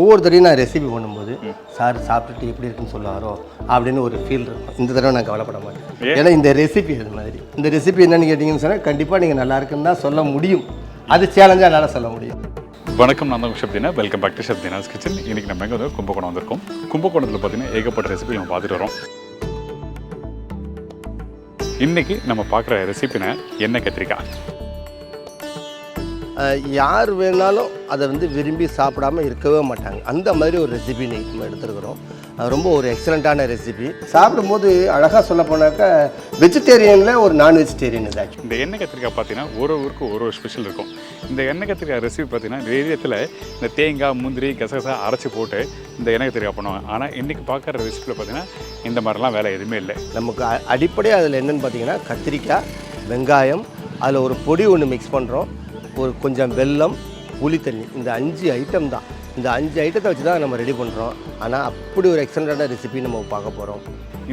ஒவ்வொருத்தரையும் நான் ரெசிபி பண்ணும்போது சார் சாப்பிட்டுட்டு எப்படி இருக்குன்னு சொல்லுவாரோ அப்படின்னு ஒரு ஃபீல் இருக்கும். இந்த தடவை நான் கவலைப்பட மாட்டேன். ஏன்னா இந்த ரெசிபி அது மாதிரி. இந்த ரெசிபி என்னன்னு கேட்டிங்கன்னு சொன்னால் கண்டிப்பாக நீங்கள் நல்லா இருக்குன்னு தான் சொல்ல முடியும். அது சேலஞ்சாக என்னால் சொல்ல முடியும். வணக்கம், நான் தான் Shabdina. Welcome back to Shabdina's kitchen. இன்றைக்கி நம்ம எங்கே வந்து கும்பகோணம் வந்திருக்கோம். கும்பகோணத்தில் பார்த்தீங்கன்னா ஏகப்பட்ட ரெசிபி நம்ம பார்த்துட்டு வரோம். இன்றைக்கி நம்ம பார்க்குற ரெசிபினா எண்ணெய் கத்திரிக்காய். யார் வேணாலும் அதை வந்து விரும்பி சாப்பிடாமல் இருக்கவே மாட்டாங்க. அந்த மாதிரி ஒரு ரெசிபி நம்ம எடுத்துருக்குறோம். ரொம்ப ஒரு எக்ஸலண்ட்டான ரெசிபி. சாப்பிடும்போது அழகாக சொல்ல போனாக்கா வெஜிடேரியனில் ஒரு நான் வெஜிடேரியன் இதாச்சு. இந்த எண்ணெய் கத்திரிக்காய் பார்த்தீங்கன்னா ஒரு ஊருக்கு ஒரு ஸ்பெஷல் இருக்கும். இந்த எண்ணெய் கத்திரிக்காய் ரெசிபி பார்த்தீங்கன்னா நிறையத்தில் இந்த தேங்காய், முந்திரி, கசகசா அரைச்சி போட்டு இந்த எண்ணெய் கத்திரிக்காய் பண்ணுவாங்க. ஆனால் இன்றைக்கி பார்க்குற ரெசிபியில் பார்த்தீங்கன்னா இந்த மாதிரிலாம் வேலை எதுவுமே இல்லை. நமக்கு அடிப்படையாக அதில் என்னென்னு பார்த்தீங்கன்னா கத்திரிக்காய், வெங்காயம், அதில் ஒரு பொடி ஒன்று மிக்ஸ் பண்ணுறோம், ஒரு கொஞ்சம் வெல்லம், புளி தண்ணி, இந்த 5 ஐட்டம் தான். இந்த 5 ஐட்டத்தை வச்சு தான் நம்ம ரெடி பண்ணுறோம். ஆனால் அப்படி ஒரு எக்ஸலண்ட்டான ரெசிபி நம்ம பார்க்க போகிறோம்.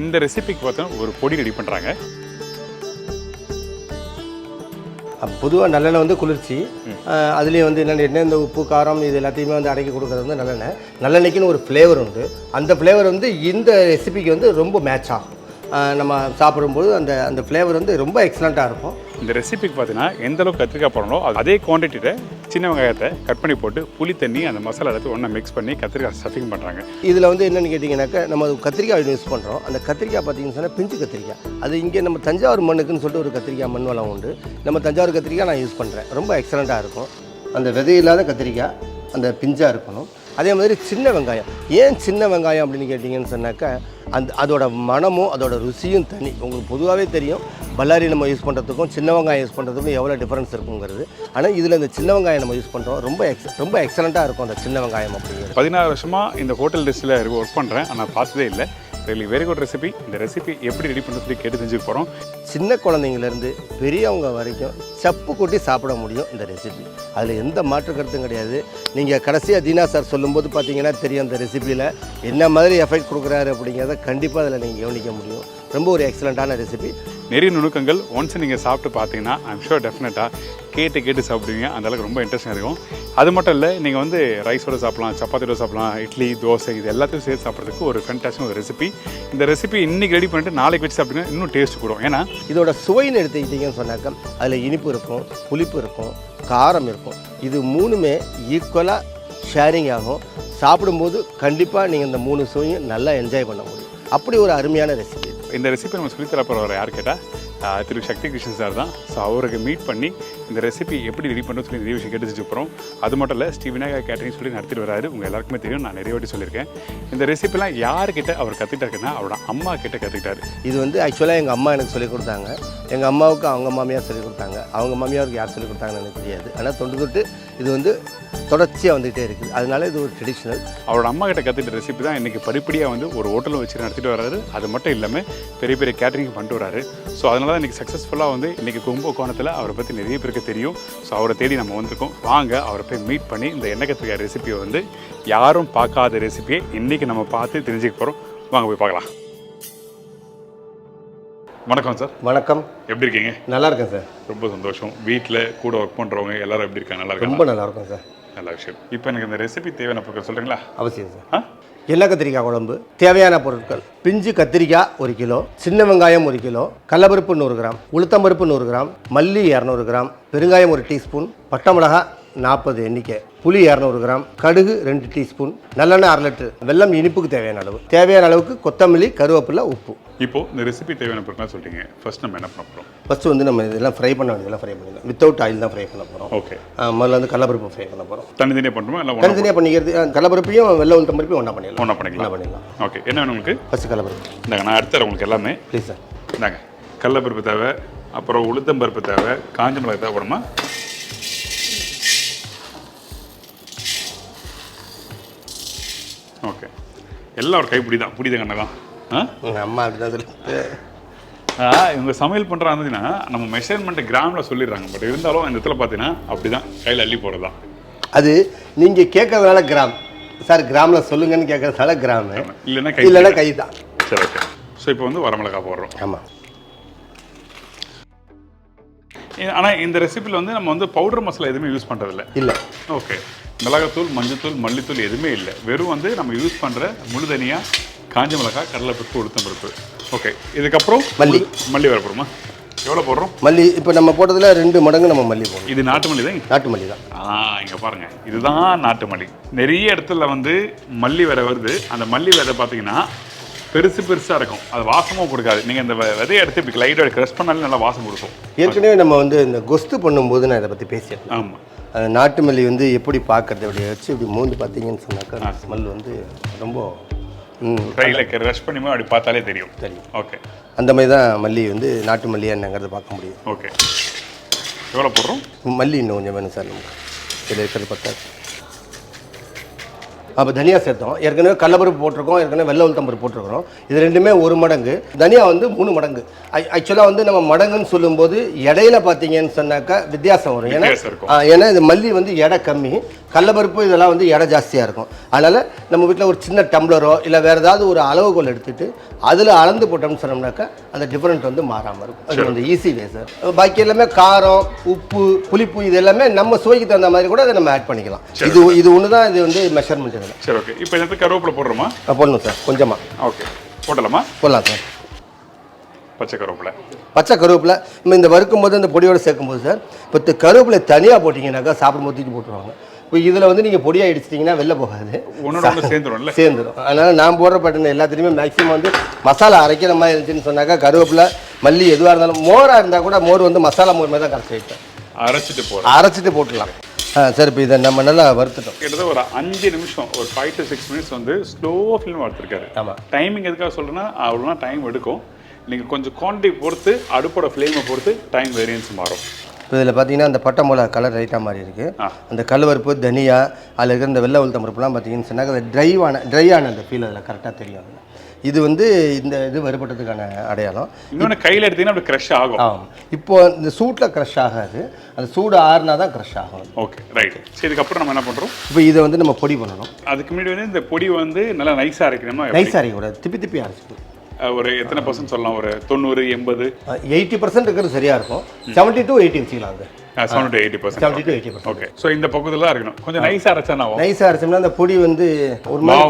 இந்த ரெசிபிக்கு பார்த்தோன்னா ஒரு பொடி ரெடி பண்ணுறாங்க. பொதுவாக நல்லெண்ணெய் வந்து குளிர்ச்சி. அதுலேயும் வந்து என்னென்ன இந்த உப்பு, காரம் இது எல்லாத்தையுமே வந்து அடக்கி கொடுக்குறது வந்து நல்லெண்ணெய். நல்லெண்ணெய்க்குன்னு ஒரு ஃப்ளேவர் உண்டு. அந்த ஃப்ளேவர் வந்து இந்த ரெசிபிக்கு வந்து ரொம்ப மேட்ச் ஆகும். நம்ம சாப்பிடும்போது அந்த அந்த ஃப்ளேவர் வந்து ரொம்ப எக்ஸலண்ட்டாக இருக்கும். இந்த ரெசிபிக்கு பார்த்தீங்கன்னா எந்த அளவுக்கு கத்திரிக்காய் போடணும் அதே குவான்டிட்டியில் சின்ன வெங்காயத்தை கட் பண்ணி போட்டு புளி தண்ணி அந்த மசாலா எல்லாத்தையும் ஒன்றா மிக்ஸ் பண்ணி கத்திரிக்காய் ஸ்டஃபிங் பண்ணுறாங்க. இதில் வந்து என்னென்னு கேட்டிங்கன்னாக்கா நம்ம கத்திரிக்காய் யூஸ் பண்ணுறோம். அந்த கத்திரிக்காய் பார்த்தீங்கன்னு சொன்னால் பிஞ்சு கத்திரிக்காய். அது இங்கே நம்ம தஞ்சாவூர் மண்ணுக்குன்னு சொல்லிட்டு ஒரு கத்திரிக்காய் மண் வளம் உண்டு. நம்ம தஞ்சாவூர் கத்திரிக்காய் நான் யூஸ் பண்ணுறேன். ரொம்ப எக்ஸலண்ட்டாக இருக்கும். அந்த விதையில்லாத கத்திரிக்காய் அந்த பிஞ்சாக இருக்கணும். அதே மாதிரி சின்ன வெங்காயம். ஏன் சின்ன வெங்காயம் அப்படின்னு கேட்டிங்கன்னு சொன்னாக்கா அதோட மனமும் அதோட ருசியும் தனி. உங்களுக்கு பொதுவாகவே தெரியும் பல்லாரி நம்ம யூஸ் பண்ணுறதுக்கும் சின்ன வெங்காயம் யூஸ் பண்ணுறதுக்கும் எவ்வளோ டிஃப்ரென்ஸ் இருக்குங்கிறது. ஆனால் இதில் இந்த சின்ன வெங்காயம் நம்ம யூஸ் பண்ணுறோம். ரொம்ப எக்ஸலண்ட்டாக இருக்கும் அந்த சின்ன வெங்காயம் அப்படிங்கிறது. 16 வருஷமாக இந்த ஹோட்டல் டிஷ்ஷில் ஒர்க் பண்ணுறேன். ஆனால் பார்த்ததே இல்லை. Very good recipe. இந்த ரெசிபி எப்படி ரெடி பண்ணுறது சொல்லி கேட்டு தெரிஞ்சுக்க போகிறோம். சின்ன குழந்தைங்கலேருந்து பெரியவங்க வரைக்கும் சப்பு கொட்டி சாப்பிட முடியும் இந்த ரெசிபி. அதில் எந்த மாற்று கருத்தும் கிடையாது. நீங்கள் கடைசியாக தீனா சார் சொல்லும்போது பார்த்தீங்கன்னா தெரியும் அந்த ரெசிபியில் என்ன மாதிரி எஃபெக்ட் கொடுக்குறாரு அப்படிங்கிறத கண்டிப்பாக அதில் நீங்கள் கவனிக்க முடியும். ரொம்ப ஒரு எக்ஸலண்ட்டான ரெசிபி. நிறைய நுணுக்கங்கள் ஒன்ஸ் நீங்கள் சாப்பிட்டு பார்த்தீங்கன்னா ஐம் ஷூர் டெஃபினட்டாக கேட்டு சாப்பிடுவீங்க. அந்தளவுக்கு ரொம்ப இன்ட்ரெஸ்டிங்காக இருக்கும். அது மட்டும் இல்லை, நீங்கள் வந்து ரைஸோடு சாப்பிட்லாம், சப்பாத்தியோட சாப்பிட்லாம், இட்லி, தோசை இது எல்லாத்தையும் சேர்த்து சாப்பிட்றதுக்கு ஒரு ஃபேண்டாஸ்டிக் ஒரு ரெசிபி. இந்த ரெசிபி இன்றைக்கி ரெடி பண்ணிட்டு நாளைக்கு வச்சு சாப்பிட்டீங்கன்னா இன்னும் டேஸ்ட் கூடும். ஏன்னா இதோட சுவைன்னு எடுத்துக்கிட்டிங்கன்னு சொன்னாக்க அதில் இனிப்பு இருக்கும், புளிப்பு இருக்கும், காரம் இருக்கும். இது மூணுமே ஈக்குவலாக ஷேரிங் ஆகும். சாப்பிடும்போது கண்டிப்பாக நீங்கள் இந்த 3 சுவையும் நல்லா என்ஜாய் பண்ண முடியும். அப்படி ஒரு அருமையான ரெசிபி. இந்த ரெசிபி நம்ம சொல்லித்தர போகிறவர் யார் கேட்டால் திரு சக்தி கிருஷ்ணன் சார் தான். ஸோ அவருக்கு மீட் பண்ணி இந்த ரெசிபி எப்படி ரெடி பண்ணுறது சொல்லி நிறைய விஷயம் கேட்டு வச்சுருப்போம். அது மட்டும் இல்லை, ஸ்ரீ விநாயகா கேட்டரிங் சொல்லி நடத்திட்டு வராரு. உங்கள் எல்லாருக்குமே தெரியும், நான் நிறைய வாட்டி சொல்லியிருக்கேன். இந்த ரெசிபிலாம் யார்கிட்ட அவர் கற்றுக்கிட்டாருன்னா அவரோட அம்மா கிட்ட கற்றுக்கிட்டாரு. இது வந்து ஆக்சுவலாக எங்கள் அம்மா எனக்கு சொல்லிக் கொடுத்தாங்க. எங்கள் அம்மாவுக்கு அவங்க மாமியார் சொல்லிக் கொடுத்தாங்க. அவங்க மாமியாருக்கு யார் சொல்லிக் கொடுத்தாங்கன்னு எனக்கு தெரியாது. ஆனால் தொட்டு இது வந்து தொடர்ச்சியாக வந்துகிட்டே இருக்குது. அதனால இது ஒரு ட்ரெடிஷ்னல். அவரோட அம்மா கிட்ட கற்றுக்கிட்ட ரெசிபி தான் இன்றைக்கி படிப்படியாக வந்து ஒரு ஹோட்டலும் வச்சு நடத்திட்டு வராரு. அது மட்டும் இல்லாமல் பெரிய பெரிய கேட்டரிங் பண்ணிட்டு வராரு. ஸோ அதனால தான் இன்றைக்கி சக்ஸஸ்ஃபுல்லாக வந்து இன்றைக்கி கும்பகோணத்தில் அவரை பற்றி நிறைய பேருக்கு தெரியும். ஸோ அவரை தேடி நம்ம வந்திருக்கோம். வாங்க அவரை போய் மீட் பண்ணி இந்த எண்ணெய் கத்திரிக்காய் ரெசிபியை வந்து யாரும் பார்க்காத ரெசிபியை இன்றைக்கி நம்ம பார்த்து தெரிஞ்சுக்க போகிறோம். வாங்க போய் பார்க்கலாம். வணக்கம் சார். வணக்கம். எப்படி இருக்கீங்க? நல்லா இருக்கேன் சார். ரொம்ப சந்தோஷம். வீட்டில் கூட ஒர்க் பண்ணுறவங்க எல்லாரும் எப்படி இருக்காங்க? நல்லா இருக்காங்க? ரொம்ப நல்லா இருக்கும் சார். நல்ல விஷயம். இப்போ எனக்கு இந்த ரெசிபி தேவையான பொருட்கள் சொல்கிறீங்களா? அவசியம் சார். எண்ணெய் கத்திரிக்காய் குழம்பு தேவையான பொருட்கள்: பிஞ்சு கத்திரிக்காய் 1 கிலோ, சின்ன வெங்காயம் 1 கிலோ, கடலப்பருப்பு 100 கிராம், உளுத்தம்பருப்பு 100 கிராம், மல்லி 200 கிராம், பெருங்காயம் 1 டீஸ்பூன், பட்டை மிளகாய் 40 எண்ணிக்கை, புளி 200 கிராம், கடுகு 2 டீஸ்பூன், நல்லெண்ணெய் 1/2 லிட்டர், வெல்லம் இனிப்புக்கு தேவையான அளவுக்கு கொத்தமல்லி, கருவேப்பிலை, உப்பு. இப்போ இந்த ரெசிபி தேவையான பொருட்கள் சொல்லிட்டீங்க. ஃபர்ஸ்ட் நம்ம என்ன பண்ண போகிறோம்? ஃபர்ஸ்ட் வந்து நம்ம இதெல்லாம் ஃப்ரை பண்ண வேண்டியதெல்லாம் ஃப்ரை பண்ணிடலாம். வித்தவுட் ஆயில் தான் ஃப்ரை பண்ண போகிறோம். ஓகே. முதல்ல வந்து கடலப்பருப்பு ஃப்ரை பண்ண போகிறோம். தனித்தனியாக பண்ணுறோம் இல்லை தனித்தனியாக பண்ணிக்கிறது. கடலப்பருப்பையும் வெள்ளை உளுத்தம்பருப்பையும் ஒன்றா பண்ணிடலாம். ஓகே. என்ன வேணும் உங்களுக்கு? ஃபர்ஸ்ட் கடலப்பருப்பு. இந்தாங்க, நான் எடுத்துறேன் உங்களுக்கு எல்லாமே. Please sir. இந்தாங்க, கடலப்பருப்பு தேவை, அப்புறம் உளுத்தம்பருப்பு தேவை, காஞ்ச மிளகாய் தேவைப்படுமா? ஓகே. எல்லாம் ஒரு கைப்பிடி தான். பிடிதாங்க அண்ணா. அம்மா அப்படிதான் சொல்லிட்டு இவங்க சமையல் பண்ணுறாங்கன்னா நம்ம மெஷர்மெண்ட் கிராமில் சொல்லிடுறாங்க. பட் இருந்தாலும் இந்த இடத்துல பார்த்தீங்கன்னா அப்படி தான் கையில் அள்ளி போகிறது தான். அது நீங்கள் கேட்கறதுனால கிராம் சார், கிராமில் சொல்லுங்கன்னு கேட்கறதுனால கிராம், இல்லைன்னா கை தான். சரி, ஓகே. ஸோ இப்போ வந்து வரமிளகா போடுறோம். ஆமாம். ஆனால் இந்த ரெசிபியில் வந்து நம்ம வந்து பவுடர் மசாலா எதுவுமே யூஸ் பண்ணுறதில்ல. இல்லை. ஓகே. மிளகாத்தூள், மஞ்சத்தூள், மல்லித்தூள் எதுவுமே இல்லை. வெறும் வந்து நம்ம யூஸ் பண்ணுற முழு தனியா, காஞ்ச மிளகாய், கடலைப்பருப்பு, உளுத்தம் பருப்பு. ஓகே, இதுக்கப்புறம் மல்லி வர போகிறோமா? எவ்வளோ போடுறோம் மல்லி? இப்போ நம்ம போட்டதில் 2 மடங்கு நம்ம மல்லி போடுறோம். இது நாட்டு மல்லி தான். நாட்டு மல்லி தான். இங்கே பாருங்கள், இதுதான் நாட்டு மல்லி. நிறைய இடத்துல வந்து மல்லி விதை வருது. அந்த மல்லி விதை பார்த்தீங்கன்னா பெருசாக இருக்கும். அது வாசமும் கொடுக்காது. நீங்கள் இந்த விதையை எடுத்து இப்படி லைட்டாக க்ரஷ் பண்ணாலும் நல்லா வாசம் கொடுக்கும். ஏற்கனவே நம்ம வந்து இந்த கொஸ்து பண்ணும்போது நான் இதை பற்றி பேசியிருக்கேன். ஆமாம், அந்த நாட்டு மல்லி வந்து எப்படி பார்க்கறது, அப்படி வச்சு இப்படி மூந்து பார்த்தீங்கன்னு சொன்னாக்கா ஸ்மெல் வந்து ரொம்ப கையில் ரஷ் பண்ணியுமே அப்படி பார்த்தாலே தெரியும். ஓகே, அந்த மாதிரி தான் மல்லி வந்து நாட்டு மல்லியா என்னங்கிறத பார்க்க முடியும். ஓகே, எவ்வளோ போடுறோம்? மல்லி இன்னும் கொஞ்சம் வேணும் சார் நமக்கு. இதில் இருக்கிறது பத்தாது. அப்போ தனியா சேர்த்தோம். ஏற்கனவே கடலைப்பருப்பு போட்டிருக்கோம், ஏற்கனவே வெள்ளை உளுத்தம் பருப்பு போட்டிருக்கிறோம். இது ரெண்டுமே 1 மடங்கு. தனியா வந்து 3 மடங்கு. ஆக்சுவலாக வந்து நம்ம மடங்குன்னு சொல்லும்போது இடையில பார்த்தீங்கன்னு சொன்னாக்கா வித்தியாசம் வரும். ஏன்னா இது மல்லி வந்து எடை கம்மி, கடலைப்பருப்பு இதெல்லாம் வந்து எடை ஜாஸ்தியாக இருக்கும். அதனால் நம்ம வீட்டில் ஒரு சின்ன டம்ளரோ இல்லை வேறு ஏதாவது ஒரு அளவுகோல் எடுத்துகிட்டு அதில் அளந்து போட்டோம்னு சொன்னோம்னாக்கா அந்த டிஃப்ரெண்ட் வந்து மாறாமல் இருக்கும். அது வந்து ஈஸி வே சார். பாக்கி எல்லாமே காரம், உப்பு, புளிப்பு இது எல்லாமே நம்ம சுவைக்கு தகுந்த மாதிரி கூட அதை நம்ம ஆட் பண்ணிக்கலாம். இது ஒன்று தான் இது வந்து மெஷர்மெண்ட். சரி, ஓகே. இப்போ இந்த கருவேப்பிலை போடுறோமா? போடணும் சார், கொஞ்சமாக. ஓகே, போடலாமா? போடலாம் சார். பச்சை கருவேப்பிலை நம்ம இந்த வறுக்கும் போது அந்த பொடியோடு சேர்க்கும்போது சார், இப்போ கருவேப்பிலை தனியாக போட்டிங்கன்னாக்கா சாப்பிடும்போது தூக்கி போட்டுருவாங்க. இப்போ இதில் வந்து நீங்கள் பொடியாக இடிச்சிட்டிங்கன்னா வெளில போகாது, சேர்ந்துடும். அதனால் நான் போடுற பட்டன் எல்லாத்துலேயுமே மேக்ஸிமம் வந்து மசாலா அரைக்கிற மாதிரி இருந்துச்சுன்னு சொன்னாக்கா கருவேப்பிலை, மல்லி எதுவாக இருந்தாலும், மோராக இருந்தால் கூட மோர் வந்து மசாலா மோர் மாதிரி தான் கரைச்சி வைப்பேன். அரைச்சிட்டு போட்டுடலாம். சார் இப்போ இதை நம்ம நல்லா வறுத்துட்டோம். கிட்டத்தட்ட ஒரு 5 நிமிஷம், ஒரு 5 to 6 minutes வந்து ஸ்லோ ஃப்ளேம் வறுத்துருக்காரு. ஆமாம். டைமிங் எதுக்காக சொல்கிறேன்னா அவ்வளோனா டைம் எடுக்கும். நீங்கள் கொஞ்சம் குவான்டிட்டி பொறுத்து, அடுப்போட ஃப்ளேமை பொறுத்து டைம் வேரியன்ஸ் மாறும். இப்போ இதில் பார்த்தீங்கன்னா அந்த பட்டை மிளகா கலர் ரைட்டாக மாதிரி இருக்குது. அந்த கல்வறுப்பு, தனியா, அதில் இருக்கிற இந்த வெள்ளை உளுத்தம் பருப்புலாம் பார்த்தீங்கன்னு சொன்னாக்க அது ட்ரையான அந்த ஃபீல் அதில் கரெக்டாக தெரியும். அதில் இது வந்து இந்த இது வறுபட்டதுக்கான அடையாளம். இன்னொன்று கையில் எடுத்தீங்கன்னா அப்படி க்ரஷ் ஆகும். இப்போ இந்த சூட்டில் க்ரஷ் ஆகாது, அந்த சூடு ஆறுனா தான் க்ரஷ் ஆகும். Okay, right. சரி, இதுக்கப்புறம் நம்ம என்ன பண்ணுறோம்? இப்போ இதை வந்து நம்ம பொடி பண்ணணும். அதுக்கு முன்னாடி வந்து இந்த பொடி வந்து நல்லா நைஸாக அரைக்கணுமா? நைஸாக அரைக்கக்கூடாது, திப்பி அரைச்சிக்கணும். ஒரு எத்தனை % சொல்லலாம்? ஒரு 90, 80, 80% இருக்கிறது சரியாக இருக்கும். 70 to 80 வச்சுக்கலாம். அது 70 to 80%. 70 to 80%. ஓகே. ஸோ இந்த பக்கத்தில் தான் இருக்கணும். கொஞ்சம் நைஸாக அரைச்சா நைஸாக அரைச்சோம்னா அந்த பொடி வந்து ஒரு மாதிரி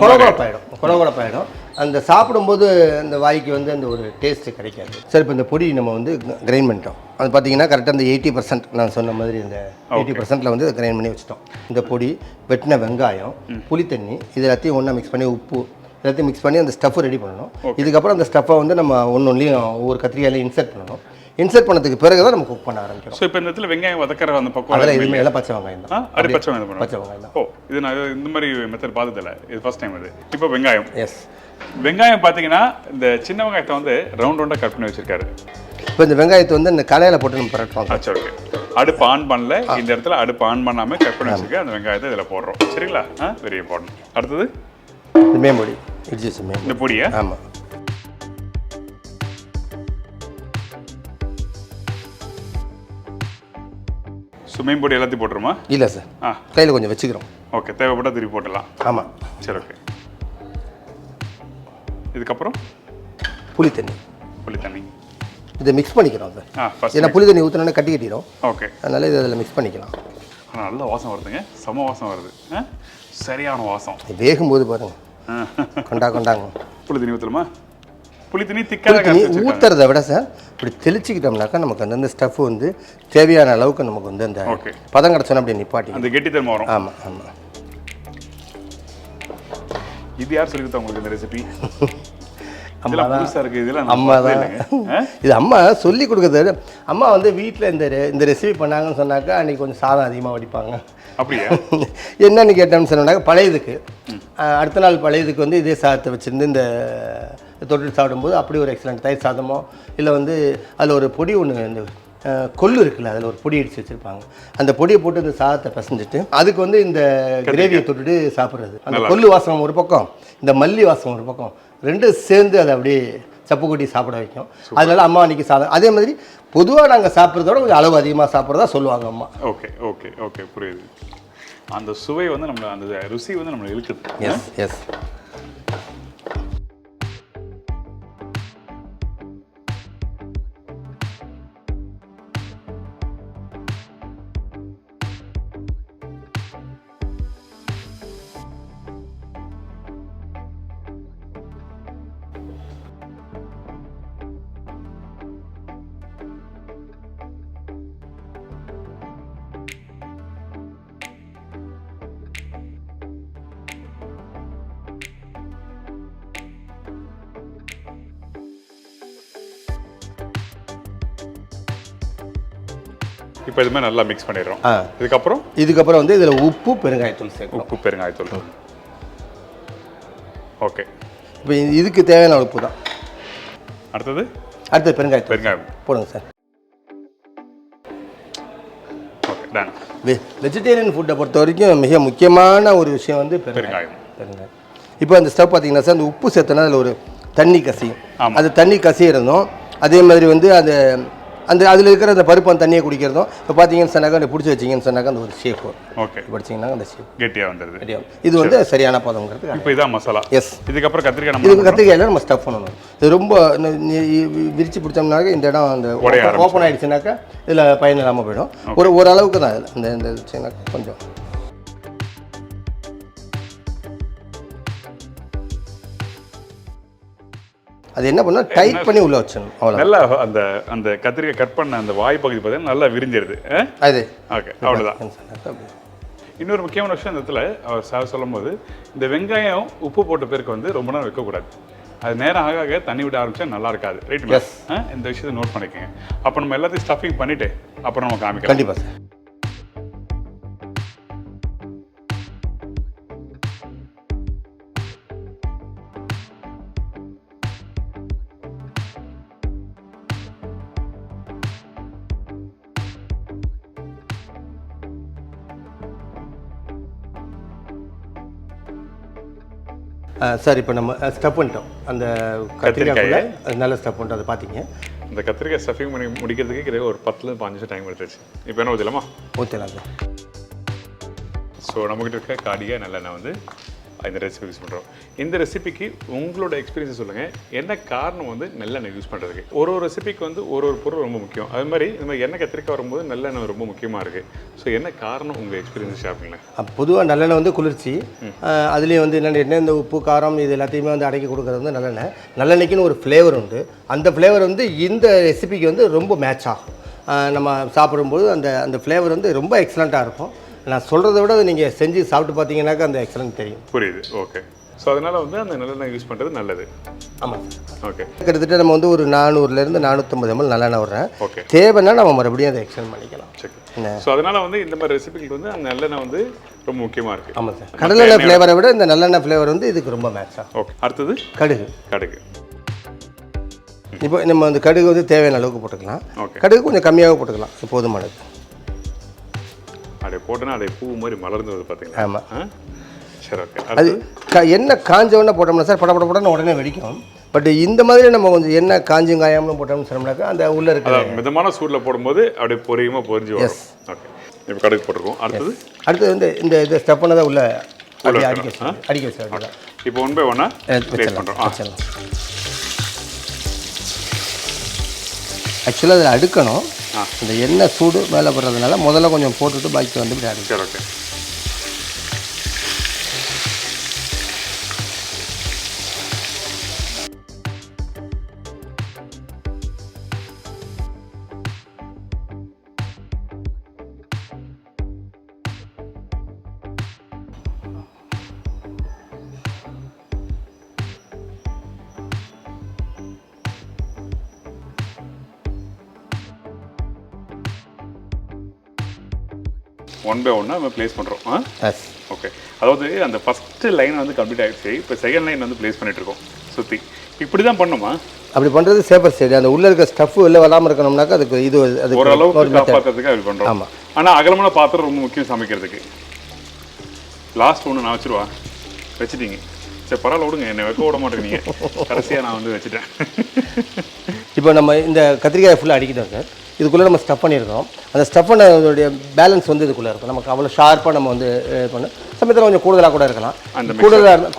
குறகுறப்பாயிடும். அந்த சாப்பிடும்போது அந்த வாய்க்கு வந்து அந்த ஒரு டேஸ்ட்டு கிடைக்காது. சரி, இப்போ இந்த பொடி நம்ம வந்து கிரைண்ட் பண்ணிட்டோம். அது பார்த்தீங்கன்னா கரெக்டாக அந்த 80% நான் சொன்ன மாதிரி இந்த 80%ல் வந்து கிரைண்ட் பண்ணி வச்சுட்டோம். இந்த பொடி, வெட்டின வெங்காயம், புளித்தண்ணி, இது எல்லாத்தையும் ஒன்றா மிக்ஸ் பண்ணி, உப்பு எல்லாத்தையும் மிக்ஸ் பண்ணி அந்த ஸ்டஃப் ரெடி பண்ணணும். இதுக்கப்புறம் அந்த ஸ்டஃப்பை வந்து நம்ம ஒன்றுலையும் ஒவ்வொரு கத்திரிக்காயிலையும் இன்சர்ட் பண்ணணும். இன்சர்ட் பண்ணதுக்கு பிறகு தான் நம்ம குக் பண்ண ஆரம்பிக்கிறோம். ஸோ இப்போ இந்த இடத்துல வெங்காயம் வதக்கிற அந்த பக்கம் அதில் எதுவுமே எல்லாம் பச்சை வெங்காயம் தான். பச்சை வெங்காயம் தான். ஓ, இது நான் இந்த மாதிரி மெத்தட் பார்த்ததில்ல, இது ஃபர்ஸ்ட் டைம். இது இப்போ வெங்காயம். எஸ், வெங்காயம் பார்த்தீங்கன்னா இந்த சின்ன வெங்காயத்தை வந்து ரவுண்டாக கட் பண்ணி வச்சிருக்காரு. இப்போ இந்த வெங்காயத்தை வந்து இந்த கலையில் போட்டு நம்ம பரட்டுவோம். ஆச்சு, ஓகே. அடுப்பு ஆன் பண்ணல, இந்த இடத்துல அடுப்பு ஆன் பண்ணாமல் கட் பண்ணி வச்சிருக்கேன். அந்த வெங்காயத்தை இதில் போடுறோம். சரிங்களா? Very important. அடுத்தது இந்த மேம்பொடி. இந்த பொடியா? ஆமாம். மேம்பொடி எல்லாத்தையும் போட்டுருமா? இல்லை சார், கையில் கொஞ்சம் வச்சுக்கிறோம். ஓகே, தேவைப்பட்டால் திருப்பி போட்டுடலாம். ஆமாம். சரி, ஓகே. இதுக்கப்புறம் புளித்தண்ணி இதை மிக்ஸ் பண்ணிக்கிறோம் சார். ஏன்னா புளி தண்ணி ஊற்றினோன்னே கட்டிடும். ஓகே, அதனால் இதை அதில் மிக்ஸ் பண்ணிக்கலாம். நல்ல வாசம் வருதுங்க, செம வாசம் வருது, சரியான வாசம். வேகும்போது பாருங்கள், கொண்டாங்க. புளி தண்ணி ஊற்றலாமா? புளி தண்ணி திக்காக ஊற்றுறத விட சார் இப்படி தெளிச்சிக்கிட்டோம்னாக்கா நமக்கு அந்த ஸ்டஃப் வந்து தேவையான அளவுக்கு நமக்கு வந்து அந்த பதம் கிடச்சோன்னா அப்படி நிப்பாட்டி அந்த கெட்டித்தன்மை வரும். ஆமாம். இது யார் சொல்லி கொடுத்தா உங்களுக்கு இந்த ரெசிபி? அம்மா தான். இது அம்மா சொல்லி கொடுக்குறது. அம்மா வந்து வீட்டில் இந்த ரெசிபி பண்ணாங்கன்னு சொன்னாக்கா அன்றைக்கி கொஞ்சம் சாதம் அதிகமாக வடிப்பாங்க. அப்படியா? என்னன்னு கேட்டோம்னு சொன்னாக்கா பழையதுக்கு அடுத்த நாள் பழையதுக்கு வந்து இதே சாதத்தை வச்சுருந்து இந்த தொட்டு சாப்பிடும்போது அப்படி ஒரு எக்ஸலண்ட் தயிர் சாதமோ இல்லை வந்து அதில் ஒரு பொடி ஒன்று, இந்த கொள்ளு இருக்குல்ல, அதில் ஒரு பொடி அடித்து வச்சுருப்பாங்க. அந்த பொடியை போட்டு இந்த சாதத்தை பிசைஞ்சிட்டு அதுக்கு வந்து இந்த கிரேவியை தொட்டுட்டு சாப்பிட்றது. அந்த கொள்ளு வாசம் ஒரு பக்கம், இந்த மல்லி வாசம் ஒரு பக்கம், ரெண்டும் சேர்ந்து அதை அப்படியே சப்பு கொட்டி சாப்பிட வைக்கும். அதனால அம்மா அன்றைக்கி சாதம் அதே மாதிரி பொதுவாக நாங்கள் சாப்பிட்றதோட கொஞ்சம் அளவு அதிகமாக சாப்பிட்றதா சொல்லுவாங்க அம்மா. ஓகே புரியுது. அந்த சுவை வந்து நம்மளை, அந்த ருசி வந்து நம்மளை இழுக்குது. எஸ். இப்போ இது மாதிரி நல்லா மிக்ஸ் பண்ணிடுறோம். இதுக்கப்புறம் வந்து இதில் உப்பு பெருங்காயத்தூள் சேர்க்கணும். உப்பு பெருங்காயத்தூள். ஓகே. இப்போ இதுக்கு தேவையான உப்பு தான். அடுத்தது பெருங்காயம் போடுங்க சார். Okay, ton. வெஜிடேரியன் ஃபுட்டை பொறுத்த வரைக்கும் மிக முக்கியமான ஒரு விஷயம் வந்து பெருங்காயம். இப்போ அந்த ஸ்டவ் பார்த்தீங்கன்னா சார், அந்த உப்பு சேர்த்தோன்னா அதில் ஒரு தண்ணி கசியும். அது தண்ணி கசியிறதும் அதே மாதிரி வந்து அந்த அதில் இருக்கிற அந்த பருப்பு அந்த தண்ணியை குடிக்கிறதும் இப்போ பார்த்தீங்கன்னு சொன்னாக்கா அந்த பிடிச்சி வச்சிங்கன்னு சொன்னாக்கா அந்த ஒரு ஷேப் வரும். ஓகே, படிச்சிங்கன்னா அந்த ஷேப் கெட்டியாக வந்துடுது. இது வந்து சரியான பதங்கிறது. இப்போ இதான் மசாலா. எஸ். இதுக்கப்புறம் கத்திரிக்காய் இதுக்கு கத்திரிக்காயில் நம்ம ஸ்டஃப் பண்ணணும். இது ரொம்ப விரிச்சு பிடிச்சோம்னாக்க இந்த இடம் அந்த ஓப்பன் ஆகிடுச்சுனாக்கா இதில் பயன் இல்லாமல் போயிடும். ஓரளவுக்கு தான் இதில் இந்த வச்சுனாக்கா கொஞ்சம் அது என்ன பண்ணால் டைட் பண்ணி உள்ளே வச்சிடணும். அவ்வளோ நல்லா அந்த அந்த கத்திரிக்காய் கட் பண்ண அந்த வாய் பகுதி பார்த்தீங்கன்னா நல்லா விரிஞ்சிருது. அது ஓகே, அவ்வளோதான். இன்னொரு முக்கியமான விஷயம் இந்த இடத்துல அவர் சொல்லும் போது இந்த வெங்காயம் உப்பு போட்ட பேருக்கு வந்து ரொம்ப நேரம் வைக்கக்கூடாது. அது நேரம் ஆக தண்ணி விட ஆரம்பிச்சா நல்லா இருக்காது. ரைட்? இந்த விஷயத்தை நோட் பண்ணிக்கோங்க. அப்போ நம்ம எல்லாத்தையும் ஸ்டஃபிங் பண்ணிவிட்டு அப்புறம் நம்ம காமிக்கலாம். கண்டிப்பாக சார். சார் இப்போ நம்ம ஸ்டஃப் பண்ணிட்டோம் அந்த கத்திரிக்காய். நல்ல ஸ்டஃப் பண்ணிட்டோம். அதை பார்த்தீங்க. இந்த கத்திரிக்காய் ஸ்டஃபிங் பண்ணி முடிக்கிறதுக்கு கிட்டத்தட்ட ஒரு 10-15 நிமிஷம் டைம் எடுத்துச்சு. இப்போ என்ன ஊற்றலாமா? ஊற்றலாம் சார். ஸோ நம்மகிட்ட இருக்க காடியாக நல்லெண்ணெய் வந்து இந்த ரெசிபி யூஸ் பண்ணுறோம். இந்த ரெசிபிக்கு உங்களோட எக்ஸ்பீரியன்ஸ் சொல்லுங்கள். என்ன காரணம் வந்து நல்லெண்ணெய் யூஸ் பண்ணுறதுக்கு? ஒரு ரெசிபிக்கு வந்து ஒரு பொருள் ரொம்ப முக்கியம். அது மாதிரி இந்த மாதிரி எண்ணெய் கத்திரிக்காய் வரும்போது நல்லெண்ணெய் ரொம்ப முக்கியமாக இருக்குது. ஸோ என்ன காரணம் உங்கள் எக்ஸ்பீரியன்ஸ் ஷேர் பண்ணுங்களேன். பொதுவாக நல்லெண்ணெய் வந்து குளிர்ச்சி. அதுலேயும் வந்து என்ன இந்த உப்பு காரம் இது எல்லாத்தையுமே வந்து அடக்கி கொடுக்குறது வந்து நல்லெண்ணெய். நல்லெண்ணெய்க்குன்னு ஒரு ஃப்ளேவர் உண்டு. அந்த ஃப்ளேவர் வந்து இந்த ரெசிபிக்கு வந்து ரொம்ப மேட்ச் ஆகும். நம்ம சாப்பிடும்போது அந்த ஃப்ளேவர் வந்து ரொம்ப எக்ஸலண்ட்டாக இருக்கும். நான் சொல்கிறத விட நீங்கள் செஞ்சு சாப்பிட்டு பார்த்தீங்கன்னாக்கா அந்த எக்ஸலண்ட் தெரியும். புரியுது. ஓகே. ஸோ அதனால் வந்து அந்த நல்லெண்ணெய் யூஸ் பண்ணுறது நல்லது. ஆமாம். ஓகே. கிட்டத்தட்ட நம்ம வந்து ஒரு 400லேருந்து 450 ml நல்லெண்ணெய் விடுறேன். ஓகே. தேவைன்னா நம்ம மறுபடியும் அதை எக்ஸ்டெண்ட் பண்ணிக்கலாம். சரி. ஸோ அதனால் வந்து இந்த மாதிரி ரெசிபிக்கு வந்து அந்த நல்லெண்ணெய் வந்து ரொம்ப முக்கியமாக இருக்குது. ஆமாம் சார். கடலெண்ணெய் ஃப்ளேவரை விட இந்த நல்லெண்ணெய் ஃப்ளேவர் வந்து இதுக்கு ரொம்ப மேட்ச் ஆகும். ஓகே. அடுத்தது கடுகு. இப்போ நம்ம அந்த கடுகு வந்து தேவையான அளவுக்கு போட்டுக்கலாம். ஓகே. கடுகு கொஞ்சம் கம்மியாக போட்டுக்கலாம். போதுமானது. அப்படியே போட்டோன்னா அதை பூ மாதிரி மலர்ந்து வருது பார்த்தீங்களா? ஆமாம். சரி, ஓகே. அது எண்ணெய் காஞ்சவொடனே போட்டோம்னா சார் படப்படப்படன்னு உடனே வெடிக்கும். பட் இந்த மாதிரி நம்ம கொஞ்சம் எண்ணெய் காஞ்சும் காயாமல் போட்டோம்னு சொன்னோம்னாக்கா அந்த உள்ளே இருக்கிற மிதமான சூடில் போடும்போது அப்படியே பொரியுமா பொரிஞ்சு வரும். ஓகே. இப்போ கடுகு போட்டிருக்கோம். அடுத்தது வந்து இந்த ஸ்டெப் பண்ணதை உள்ள அடிக்க வச்சு இப்போ 1 by 1 ப்ளேஸ் பண்ணுறோம். ஆக்சுவலாக அதில் அடுக்கணும். இந்த எண்ணெய் சூடு மேலே போடுறதுனால முதல்ல கொஞ்சம் போட்டுட்டு பாக்கி வந்து இப்படி அடுக்கு. சரி, ஓகே. ஒன் பை ஒன்னாக நம்ம ப்ளேஸ் பண்ணுறோம். ஓகே. அதாவது அந்த ஃபஸ்ட்டு லைன் வந்து கம்ப்ளீட் ஆகிடுச்சு. இப்போ செகண்ட் லைன் வந்து ப்ளேஸ் பண்ணிகிட்ருக்கோம் சுற்றி. இப்படி தான் பண்ணுமா? அப்படி பண்ணுறது சேஃபர் சைடு. அந்த உள்ளே இருக்க ஸ்டஃப் வெளில வராமல் இருக்கணும்னாக்கா அதுக்கு இது ஓரளவுக்கு காப்பாற்றுறதுக்கு அப்படி பண்ணுறோம். ஆமாம். ஆனால் அகலமான பாத்திரம் ரொம்ப முக்கியம் சமைக்கிறதுக்கு. லாஸ்ட் ஒன்று நான் வச்சுட்டீங்க. சரி, பரவாயில்ல விடுங்க, என்னை வைக்க விட மாட்டேங்க. கடைசியாக நான் வந்து வச்சுட்டேன். இப்போ நம்ம இந்த கத்திரிக்காயை ஃபுல்லாக அடிக்கிட்டோம் சார். இதுக்குள்ளே நம்ம ஸ்டஃப் பண்ணியிருக்கோம். அந்த ஸ்டஃப் பண்ணோடைய பேலன்ஸ் வந்து இதுக்குள்ளே இருக்கும். நமக்கு அவ்வளோ ஷார்ப்பாக நம்ம வந்து பண்ண சமயத்தில் கொஞ்சம் கூடுதலாக கூட இருக்கலாம்.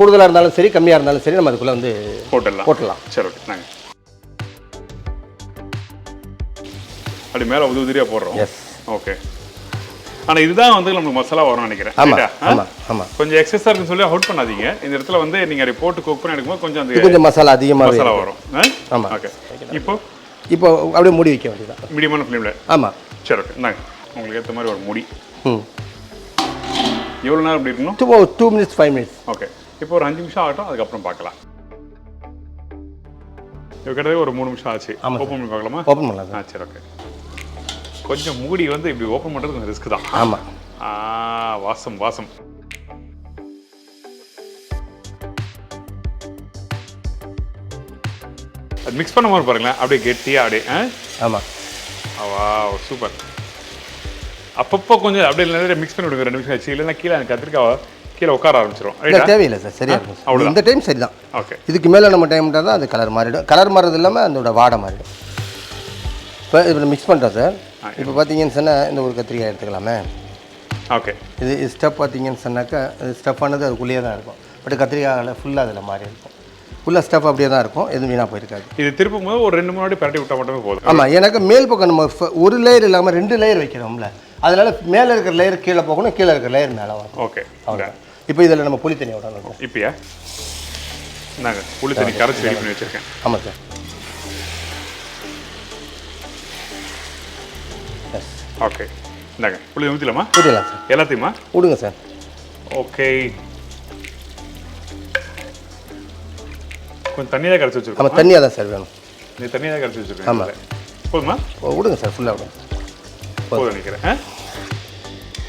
கூடுதலாக இருந்தாலும் சரி, கம்மியாக இருந்தாலும் சரி, நம்ம அதுக்குள்ளே வந்து போட்டுடலாம். சரி, ஓகே. நாங்கள் அப்படி மேலே உதிரியாக போடுறோம். எஸ். ஓகே. ஆனால் இதுதான் வந்து நமக்கு மசாலா வரும்னு நினைக்கிறேன். ஆமாம். கொஞ்சம் எக்ஸஸாக இருக்குன்னு சொல்லி அவுட் பண்ணாதீங்க. இந்த இடத்துல வந்து நீங்கள் அப்படி போட்டு குக் பண்ணி எடுக்கும்போது கொஞ்சம் மசாலா அதிகமாக மசாலா வரும். ஆமாம். ஓகே. இப்போ அப்படியே மூடி வைக்க வேண்டியதான். மீடியமான ஃப்ளேமில். ஆமாம். சரி, ஓகே. நாங்கள் உங்களுக்கு ஏற்ற மாதிரி ஒரு மூடி. எவ்வளோ நேரம் அப்படி இருக்கணும்? 2 minutes 5 minutes. ஓகே. இப்போ ஒரு 5 நிமிஷம் ஆகட்டும், அதுக்கப்புறம் பார்க்கலாம். இப்போ கிட்டத்தட்ட ஒரு 3 நிமிஷம் ஆச்சு. ஓப்பன் பண்ணி பார்க்கலாமா? ஓப்பன் பண்ணலாம். சரி, ஓகே. கொஞ்சம் மூடி வந்து இப்படி ஓப்பன் பண்ணுறது கொஞ்சம் ரிஸ்க் தான். ஆமாம். வாசம் வாசம். அது மிக்ஸ் பண்ண மாதிரி பாருங்களேன், அப்படியே கெட்டியாக அப்படியே. ஆமாம். வா சூப்பர். அப்பப்போ கொஞ்சம் அப்படியே நிறைய மிக்ஸ் பண்ணி விடுங்க 2 நிமிஷம் ஆச்சு, இல்லைன்னா கீழே கத்திரிக்காய் கீழே உட்கார ஆரம்பிச்சிடும். தேவையில்லை சார், சரியா இருக்கும். அவ்வளோ இந்த டைம் சரி தான். ஓகே. இதுக்கு மேலே நம்ம டைம் தான் அது கலர் மாறிடும். கலர் மாறுறது இல்லாமல் அதோட வாடை மாறிடும். இப்போ மிக்ஸ் பண்ணுறோம் சார். இப்போ பார்த்தீங்கன்னு சொன்னால் இந்த ஒரு கத்திரிக்காய் எடுத்துக்கலாமே. ஓகே. இது ஸ்டஃப் பார்த்தீங்கன்னு சொன்னாக்கா ஸ்டஃப் ஆனது அதுக்குள்ளேயே தான் இருக்கும். பட் கத்திரிக்காயில் ஃபுல்லாக அதில் மாறி இருக்கும். ஃபுல்லாக ஸ்டஃப் அப்படியே தான் இருக்கும், எதுவும் வீணாக போயிருக்காது. இது திருப்பும் போது ஒரு 2 முன்னாடி பரட்டி விட்டால் மட்டுமே போதும். ஆமாம், எனக்கு மேல் பக்கம் நம்ம ஒரு லேயர் இல்லாமல் 2 லேயர் வைக்கிறோம்ல, அதனால் மேலே இருக்கிற லேயர் கீழே போகணும், கீழே இருக்கிற லேயர் மேலே வரும். ஓகே. அவ்வளோ. இப்போ இதில் நம்ம புளி தண்ணி விடணும். இப்போயா நாங்கள் புளி தண்ணி கரைச்சி ரெடி பண்ணி வச்சுருக்கேன். ஆமாம் சார். எஸ். ஓகே. இந்தாங்க புளி ஊற்றிடலாமா? ஊற்றிடலாம் சார். எல்லாத்தையுமா விடுங்க சார். ஓகே. கொஞ்சம் தண்ணியாக கரைச்சி வச்சுருக்கோம். ஆமாம், தண்ணியாக தான் சார் வேணும். நீ தண்ணியாக தான் கரைச்சி வச்சுருக்கேன். ஆமாம். போதுமா? விடுங்க சார், ஃபுல்லாக விடுங்க. போதும் நினைக்கிறேன்.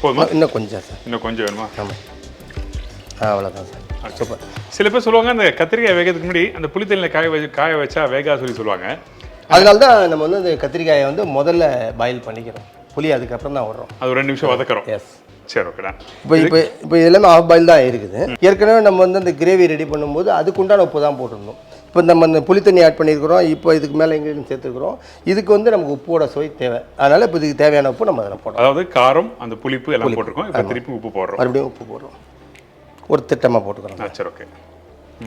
போதுமா? இன்னும் கொஞ்சம் சார். இன்னும் கொஞ்சம் வேணுமா? ஆமாம். அவ்வளோதான் சார். சூப்பர். சில பேர் சொல்லுவாங்க அந்த கத்திரிக்காய் வேகிறதுக்கு முன்னாடி அந்த புளி தண்ணியில் காய வச்சா வேகா சொல்லுவாங்க. அதனால தான் நம்ம வந்து இந்த கத்திரிக்காயை வந்து முதல்ல பாயில் பண்ணிக்கிறோம், புளி அதுக்கப்புறம் தான் விடுறோம். அது ஒரு 2 நிமிஷம் வதக்கிறோம். எஸ். சரி, ஓகேடா. இப்போ எல்லாமே ஆஃப் பாயில் தான் இருக்குது. ஏற்கனவே நம்ம வந்து அந்த கிரேவி ரெடி பண்ணும்போது அதுக்குண்டான உப்பு தான் போட்டுருந்தோம். இப்போ நம்ம அந்த புளி தண்ணி ஆட் பண்ணியிருக்கிறோம். இப்போ இதுக்கு மேலே இன்க்ரீடியன்ட் சேர்த்துக்கிறோம். இதுக்கு வந்து நமக்கு உப்போட சுவை தேவை. அதனால் இப்போ இதுக்கு தேவையான உப்பு நம்ம அதில் போடுறோம். அதாவது காரம், அந்த புளிப்பு எல்லாம் போட்டிருக்கோம். இப்போ திருப்பி உப்பு போடுறோம். மறுபடியும் உப்பு போடுறோம். ஒரு திட்டமாக போட்டுக்கிறோம். சரி, ஓகே.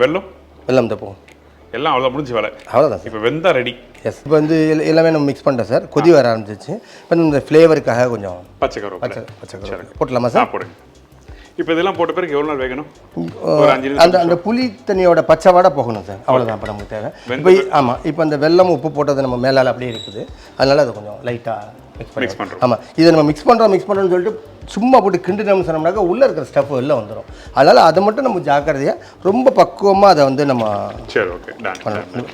வெல்லம் தான் போகும். எல்லாம் அவ்வளோ முடிஞ்சு வேலை. அவ்வளோதான் சார். இப்போ வெந்தா ரெடி. எஸ். இப்போ வந்து எல்லாமே நம்ம மிக்ஸ் பண்ணிட்டோம் சார். கொதி வர ஆரம்பிச்சிச்சு. இப்போ இந்த ஃப்ளேவருக்காக கொஞ்சம் பச்சை கருவேப்பிலை போட்டலாமா சார்? போடுங்க. இப்போ இதெல்லாம் போட்ட பிறகு எவ்வளோ நாள் வேகணும்? ஒரு 5 நிமிஷம். அந்த புளி தண்ணியோட பச்சை வாடை போகணும் சார். அவ்வளோதான் இப்போ நமக்கு தேவை. இப்போ ஆமாம், இப்போ அந்த வெல்லம் உப்பு போட்டது நம்ம மேலால் அப்படியே இருக்குது. அதனால் அது கொஞ்சம் லைட்டாக மிக்ஸ் பண்ணுறோம். ஆமாம், இதை நம்ம மிக்ஸ் பண்ணுறோம்னு சொல்லிட்டு சும்மா போட்டு கிண்டுனோம்னு சொன்னோம்னாக்கா உள்ளே இருக்கிற ஸ்டஃப் வெளில வந்துடும். அதனால் அதை மட்டும் நம்ம ஜாக்கிரதையாக ரொம்ப பக்குவமாக அதை வந்து நம்ம. சரி, ஓகே. பண்ணலாம்.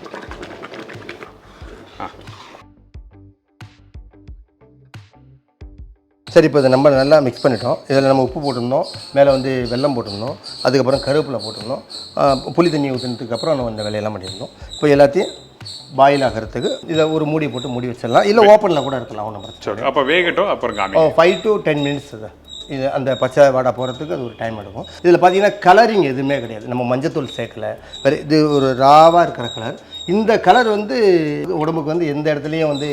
சரி, இப்போ இதை நம்ம நல்லா மிக்ஸ் பண்ணிட்டோம். இதில் நம்ம உப்பு போட்டிருந்தோம், மேலே வந்து வெல்லம் போட்டிருந்தோம், அதுக்கப்புறம் கருவேப்பிலை போட்டிருந்தோம், புளி தண்ணி ஊற்றினதுக்கப்புறம் நம்ம இந்த வேலையெல்லாம் பண்ணியிருந்தோம். இப்போ எல்லாத்தையும் பாயில் ஆகிறதுக்கு இதை ஒரு மூடி போட்டு மூடி வச்சிடலாம், இல்லை ஓப்பனில் கூட இருக்கலாம். ஒன்றும் பிரச்சனை. சரி, அப்போ வேகட்டும். அப்புறம் 5 to 10 மினிட்ஸ் தான் இது. அந்த பச்சை வாடை போகிறதுக்கு அது ஒரு டைம் எடுக்கும். இதில் பார்த்தீங்கன்னா கலரிங் எதுவுமே கிடையாது. நம்ம மஞ்சத்தூள் சேர்க்கலை. வேறு இது ஒரு ராவாக இருக்கிற கலர். இந்த கலர் வந்து உடம்புக்கு வந்து எந்த இடத்துலையும் வந்து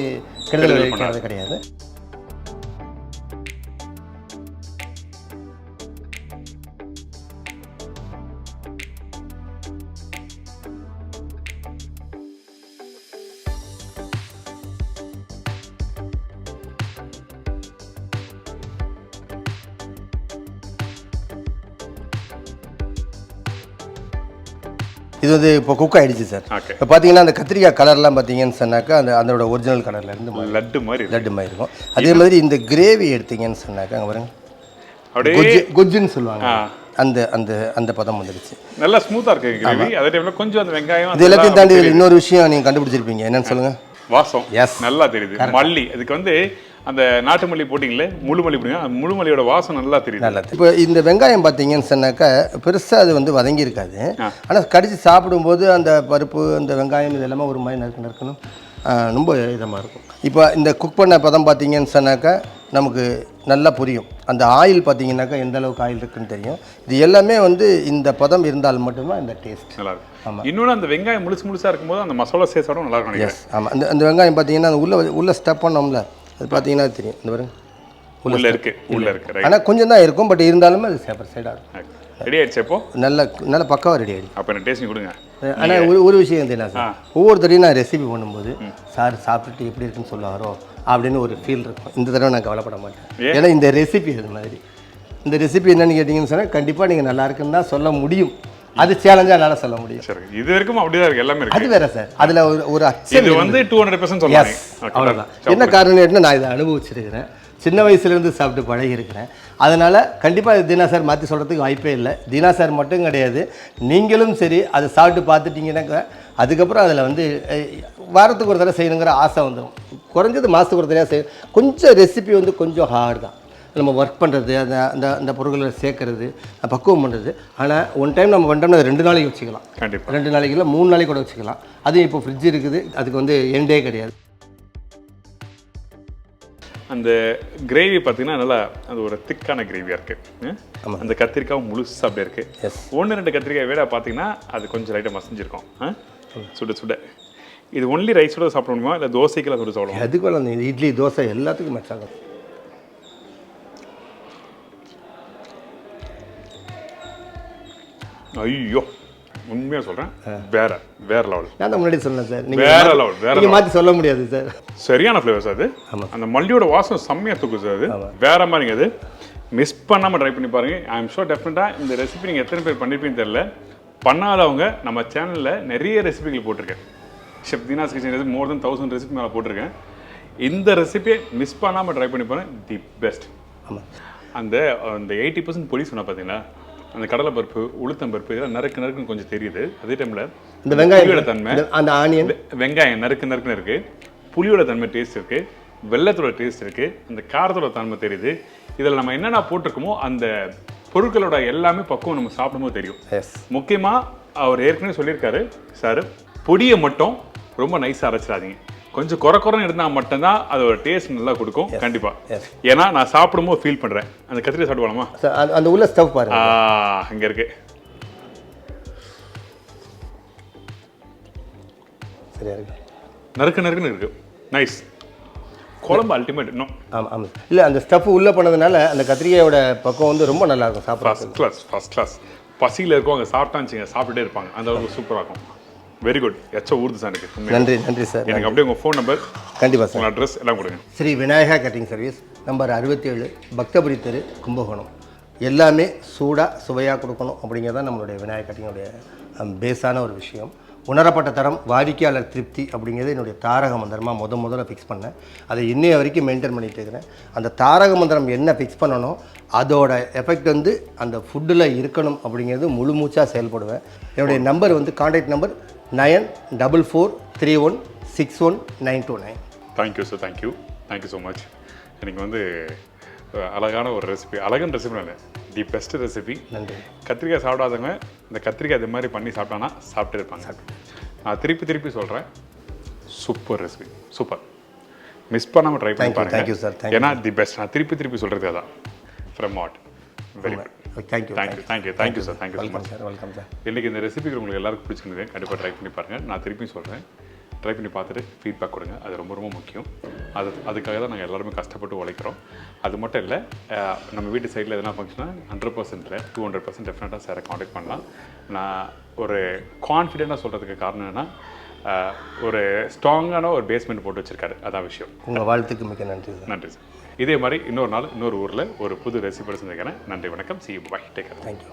கெடுதல் வைக்கிறது கிடையாது. இது வந்து இப்போ குக் ஆகிடுச்சு சார். இப்போ பார்த்தீங்கன்னா அந்த கத்திரிக்காய் கலர்லாம் பார்த்தீங்கன்னு சொன்னாக்கா அதோட ஒரிஜினல் கலர்லேருந்து லட்டு மாதிரி இருக்கும். அதே மாதிரி இந்த கிரேவி எடுத்தீங்கன்னு சொன்னாக்கா அங்கே பாருங்க, அப்படியே கொஜ்ஜுன்னு சொல்லுவாங்க, அந்த அந்த அந்த பதம் வந்துடுச்சு. நல்லா ஸ்மூத்தாக இருக்கு கிரேவி. அதே டைமில் கொஞ்சம் அந்த வெங்காயம் இது எல்லாத்தையும் தாண்டி இன்னொரு விஷயம் நீங்கள் கண்டுபிடிச்சிருப்பீங்க. என்னன்னு சொல்லுங்கள்? வாசம். எஸ், நல்லா தெரியுது. மல்லி, அதுக்கு வந்து அந்த நாட்டு மல்லி போட்டிங்களே, முழு மல்லி போட்டிங்க, அந்த முழு மல்லியோட வாசம் நல்லா தெரியுது. நல்லா. இப்போ இந்த வெங்காயம் பார்த்தீங்கன்னு சொன்னாக்கா பெருசாக அது வந்து வதங்கி இருக்காது. ஆனால் கடிச்சு சாப்பிடும்போது அந்த பருப்பு, அந்த வெங்காயம் இது எல்லாமே ஒரு மாதிரி நறுக்கணும், ரொம்ப இதமாக இருக்கும். இப்போ இந்த குக் பண்ண பதம் பார்த்தீங்கன்னு சொன்னாக்கா நமக்கு நல்லா புரியும். அந்த ஆயில் பார்த்தீங்கன்னாக்கா எந்த அளவுக்கு ஆயில் இருக்குன்னு தெரியும். இது எல்லாமே வந்து இந்த பதம் இருந்தால் மட்டும்தான் இந்த டேஸ்ட் நல்லா இருக்கும். ஆமாம். இன்னொன்று அந்த வெங்காயம் முழுசாக இருக்கும்போது அந்த மசாலா சேர்த்தோட நல்லா இருக்கும். எஸ், ஆமாம். அந்த வெங்காயம் பார்த்தீங்கன்னா அந்த உள்ள ஸ்டப் பண்ணோம்ல, அது பார்த்தீங்கன்னா தெரியும். இந்த பாருங்க உள்ள இருக்கு. ஆனால் கொஞ்சம் தான் இருக்கும், பட் இருந்தாலுமே அது சேப்பர் சைடாக இருக்கும். ரெடி ஆயிடுச்சு. இப்போ நல்ல பக்காவாக ரெடி ஆகிடுச்சு. அப்போ என்ன டேஸ்ட் கொடுங்க. ஆனால் ஒரு விஷயம் தெரியும் சார், ஒவ்வொருத்தரையும் நான் ரெசிபி பண்ணும்போது சார் சாப்பிட்டுட்டு எப்படி இருக்குன்னு சொல்லுவாரோ அப்படின்னு ஒரு ஃபீல் இருக்கும். இந்த தடவை நான் கவலைப்பட மாட்டேன். ஏன்னா இந்த ரெசிபி அது மாதிரி. இந்த ரெசிபி என்னன்னு கேட்டிங்கன்னு சொன்னால் கண்டிப்பாக நீங்கள் நல்லா இருக்குன்னு தான் சொல்ல முடியும். அது சேலஞ்சாக என்னால் சொல்ல முடியும். சரி, இது வரைக்கும் அப்படிதான் இருக்கு, எல்லாமே இருக்கு. அது வேற சார். அதில் ஒரு இது வந்து 200% சொல்லலாம். அவ்வளோதான். என்ன காரணம் கேட்டால் நான் இதை அனுபவிச்சிருக்கிறேன், சின்ன வயசுலேருந்து சாப்பிட்டு பழகி இருக்கிறேன். அதனால் கண்டிப்பாக தீனா சார் மாற்றி சொல்கிறதுக்கு வாய்ப்பே இல்லை. தீனா சார் மட்டும் கிடையாது, நீங்களும் சரி அதை சாப்பிட்டு பார்த்துட்டிங்கன்னாக்கா அதுக்கப்புறம் அதில் வந்து வாரத்துக்கு ஒரு தடவை செய்யணுங்கிற ஆசை வந்துடும். குறைஞ்சது மாதத்துக்கு ஒரு தனியாக செய்ய கொஞ்சம் ரெசிபி வந்து கொஞ்சம் ஹார்டு தான். நம்ம ஒர்க் பண்ணுறது அந்த அந்த அந்த பொருட்களை சேர்க்கறது பக்குவம் பண்ணுறது. ஆனால் ஒன் டைம் நம்ம பண்ணிட்டோம்னா 2 நாளைக்கு வச்சுக்கலாம். கண்டிப்பாக 2 நாளைக்கு இல்லை 3 நாளைக்கு கூட வச்சுக்கலாம். அதுவும் இப்போ ஃப்ரிட்ஜ் இருக்குது, அதுக்கு வந்து எண்டே கிடையாது. அந்த கிரேவி பார்த்தீங்கன்னா நல்லா அது ஒரு திக்கான கிரேவியாக இருக்குது. அந்த கத்திரிக்காயும் முழுசாக அப்படியே இருக்குது. எஸ் 1-2 கத்திரிக்காய் வேட பார்த்தீங்கன்னா அது கொஞ்சம் லைட்டாக மசிஞ்சிருக்கும். சுட சுட இது ஒன்லி ரைஸோட சாப்பிட முடியுமா இல்லை தோசைக்கெல்லாம் சுட சாப்பிடுவோம்? அதுக்கு அந்த இட்லி தோசை எல்லாத்துக்கும் மேட்ச் ஆகும். ஐயோ உண்மையாக சொல்கிறேன், வேற வேற லெவல். நான் தான் முன்னாடி சொன்னேன் சார், வேற லெவல் வேற நீங்கள் மாற்றி சொல்ல முடியாது சார். சரியான ஃப்ளேவர்ஸ் அது. அந்த மல்லியோட வாசம் செம்மையாக தூக்கு சார். அது வேற மாதிரிங்க. அது மிஸ் பண்ணாமல் ட்ரை பண்ணி பாருங்கள். ஐ எம் ஷோர் டெஃபினட்டாக இந்த ரெசிபி நீங்கள் எத்தனை பேர் பண்ணிருப்பீங்கன்னு தெரியல. பண்ணாதவங்க நம்ம சேனலில் நிறைய ரெசிபிகள் போட்டிருக்கேன். ஷெஃப் தீனாஸ் கிச்சன் மோர் தென் 1000 ரெசிபி மேலே போட்டிருக்கேன். இந்த ரெசிபியை மிஸ் பண்ணாமல் ட்ரை பண்ணி பாருங்கள், தி பெஸ்ட். ஆமாம் அந்த அந்த 80% பொடி சொன்னால் பார்த்தீங்களா, அந்த கடலை பருப்பு உளுத்தம் பருப்பு இதெல்லாம் நறுக்குன்னு கொஞ்சம் தெரியுது. அதே டைமில் இந்த வெங்காயோட தன்மை, அந்த ஆனியன் வெங்காயம் நறுக்குன்னு இருக்குது, புளியோட தன்மை டேஸ்ட் இருக்குது, வெள்ளத்தோட டேஸ்ட் இருக்குது, அந்த காரத்தோட தன்மை தெரியுது. இதில் நம்ம என்னென்ன போட்டிருக்கோமோ அந்த பொருட்களோட எல்லாமே பக்குவம் நம்ம சாப்பிடும்போது தெரியும். முக்கியமாக அவர் ஏற்கனவே சொல்லியிருக்காரு சார், பொடியை மட்டும் ரொம்ப நைஸாக அரைச்சிடாதீங்க, கொஞ்சம் குறைன்னு இருந்தால் மட்டும்தான் அதோட டேஸ்ட் நல்லா கொடுக்கும். கண்டிப்பாக. ஏன்னா நான் சாப்பிடும்போது ஃபீல் பண்ணுறேன். அந்த கத்திரிக்காய் சாப்பிடுவாமா, அந்த உள்ள ஸ்டவ் பாருங்க, அங்கே இருக்கு. சரியா இருக்கு, நறுக்குன்னு இருக்கு. நைஸ். குழம்பு அல்டிமேட். இன்னும் ஆமாம் ஆமாம் இல்லை அந்த ஸ்டஃப் உள்ளே பண்ணதுனால அந்த கத்திரிக்காயோட பக்கம் வந்து ரொம்ப நல்லா இருக்கும் சாப்பிட்றது. First class. பசியில் இருக்கும், அங்கே சாப்பிட்டாச்சுங்க சாப்பிட்டுட்டே இருப்பாங்க. அந்த அளவுக்கு சூப்பராக இருக்கும். Very good. ஊர்து சார் எனக்கு. நன்றி சார். எனக்கு அப்படியே உங்கள் ஃபோன் நம்பர், கண்டிப்பாக சார், உங்கள் அட்ரஸ் எல்லாம் கொடுங்க. Sri Vinayaka cutting service, number 67, Bhaktapuri தெரு, கும்பகோணம். எல்லாமே சூடாக சுவையாக கொடுக்கணும் அப்படிங்கிறது தான் நம்மளுடைய விநாயகா கட்டிங்கோடைய பேஸான ஒரு விஷயம். உணரப்பட்ட தரம், வாடிக்கையாளர் திருப்தி அப்படிங்கிறது என்னுடைய தாரக மந்திரமாக முதல்ல ஃபிக்ஸ் பண்ணேன். அதை இன்னைய வரைக்கும் மெயின்டைன் பண்ணிகிட்டு இருக்கிறேன். அந்த தாரக மந்திரம் என்ன ஃபிக்ஸ் பண்ணணும், அதோட எஃபெக்ட் வந்து அந்த ஃபுட்டில் இருக்கணும் அப்படிங்கிறது முழு மூச்சாக செயல்படுவேன். என்னுடைய நம்பர் வந்து contact number 9443161929. Thank you sir. Thank you so much. எனக்கு வந்து அழகான ஒரு ரெசிபி, அழகான ரெசிபி இல்லை, தி பெஸ்ட் ரெசிபி. நன்றி. கத்திரிக்காய் சாப்பிடாதவங்க இந்த கத்திரிக்காய் இது மாதிரி பண்ணி சாப்பிட்டானா சாப்பிட்டு இருப்பாங்க. நான் திருப்பி சொல்கிறேன், சூப்பர் ரெசிபி, சூப்பர். மிஸ் பண்ணாமல் ட்ரை பண்ணி பாருங்க. Thank you sir. ஏன்னா தி பெஸ்ட். நான் திருப்பி சொல்கிறது அதான். From what very good. Thank you sir. Thank you so much. Welcome sir. இன்றைக்கி இந்த ரெசிபிக்கு உங்களுக்கு எல்லாருக்கும் பிடிச்சிருந்தது. கண்டிப்பாக ட்ரை பண்ணி பாருங்கள். நான் திருப்பியும் சொல்கிறேன், ட்ரை பண்ணி பார்த்துட்டு ஃபீட்பேக் கொடுங்க. அது ரொம்ப முக்கியம். அதுக்காக தான் நாங்கள் எல்லாருமே கஷ்டப்பட்டு உழைக்கிறோம். அது மட்டும் இல்லை, நம்ம வீட்டு சைடில் எதனா ஃபங்க்ஷனாக 100% இல்லை 200% டெஃபினட்டாக சாரை காண்டாக்ட் பண்ணலாம். நான் ஒரு கான்ஃபிடென்ட்டாக சொல்கிறதுக்கு காரணம் என்னென்னா, ஒரு ஸ்ட்ராங்கான ஒரு பேஸ்மெண்ட் போட்டு வச்சுருக்காரு. அதான் விஷயம். உங்கள் வாழ்த்துக்கு மிக நன்றி சார். நன்றி சார். இதே மாதிரி இன்னொரு நாள் இன்னொரு ஊரில் ஒரு புது ரெசிபி செஞ்சுக்கிறேன். நன்றி, வணக்கம். See you, bye. Take care. Thank you.